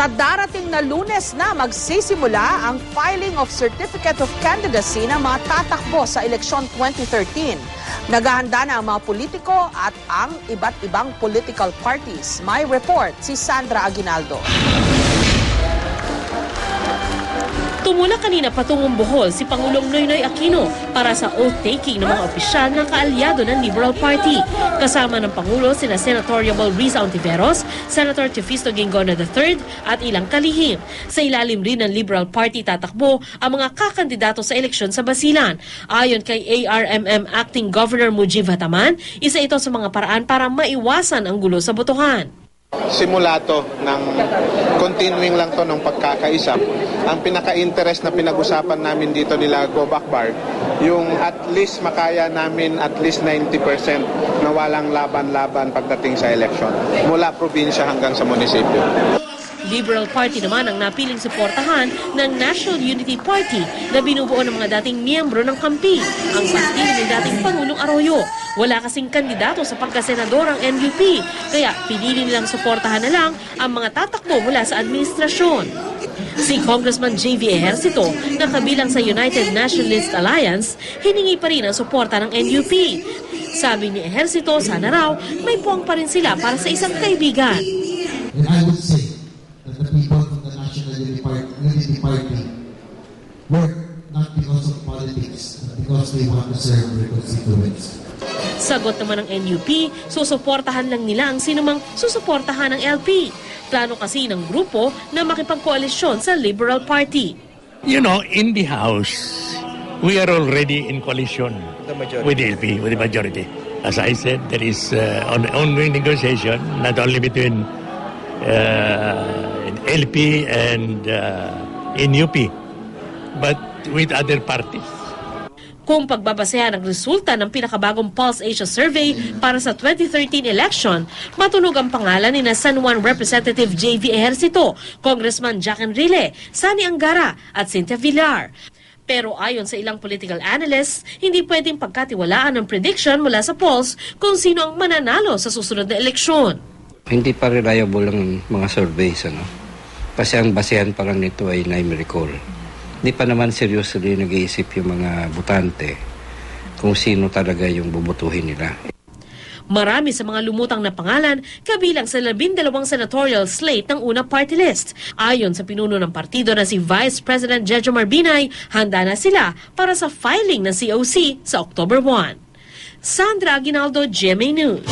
Sa darating na Lunes na magsisimula ang filing of Certificate of Candidacy ng mga tatakbo sa eleksyon 2013. Naghahanda na ang mga politiko at ang iba't ibang political parties. May report si Sandra Aguinaldo. Tumula kanina patungong Bohol si Pangulong Noynoy Aquino para sa oath-taking ng mga opisyal ng kaalyado ng Liberal Party. Kasama ng Pangulo sina Senator Yabol Riza Ontiveros, Senator Teofisto Guingona III at ilang kalihim. Sa ilalim rin ng Liberal Party tatakbo ang mga kakandidato sa eleksyon sa Basilan. Ayon kay ARMM Acting Governor Mujib Hataman, isa ito sa mga paraan para maiwasan ang gulo sa botohan. Simula to ng continuing lang to ng pagkakaisa. Ang pinaka-interest na pinag-usapan namin dito nila Go Back Bar, yung at least makaya namin at least 90% na walang laban-laban pagdating sa eleksyon. Mula probinsya hanggang sa munisipyo. Liberal Party naman ang napiling suportahan ng National Unity Party na binubuo ng mga dating miyembro ng kampi, ang partido ni dating Pangulong Arroyo. Wala kasing kandidato sa pagkasenador ang NUP, kaya pinili nilang suportahan na lang ang mga tatakbo mula sa administrasyon. Si Congressman J.V. Ejercito na kabilang sa United Nationalist Alliance, hiningi pa rin ang suporta ng NUP. Sabi ni Ejercito, sana raw may puwang pa rin sila para sa isang kaibigan. And I would say that the people from the National Unity Party work not because of politics, but because they want to serve their constituents. Sagot naman ng NUP, susuportahan lang nila ang sinumang susuportahan ng LP. Plano kasi ng grupo na makipagkoalisyon sa Liberal Party. You know, in the House, we are already in coalition with the LP, with the majority. As I said, there is ongoing negotiation, not only between LP and NUP, but with other parties. Kung pagbabasehan ang resulta ng pinakabagong Pulse Asia Survey para sa 2013 election, matunog ang pangalan ni San Juan Representative J.V. Ejercito, Congressman Jack Enrile, Sani Angara at Cynthia Villar. Pero ayon sa ilang political analysts, hindi pwedeng pagkatiwalaan ng prediction mula sa polls kung sino ang mananalo sa susunod na eleksyon. Hindi pa reliable ang mga surveys, kasi ang basehan pa lang nito ay numerical. Hindi pa naman seriously nag-iisip yung mga botante kung sino talaga yung bubutuhin nila. Marami sa mga lumutang na pangalan kabilang sa 12 senatorial slate ng unang party list. Ayon sa pinuno ng partido na si Vice President Jejo Marbinay, handa na sila para sa filing ng COC sa October 1. Sandra Aguinaldo, GMA News.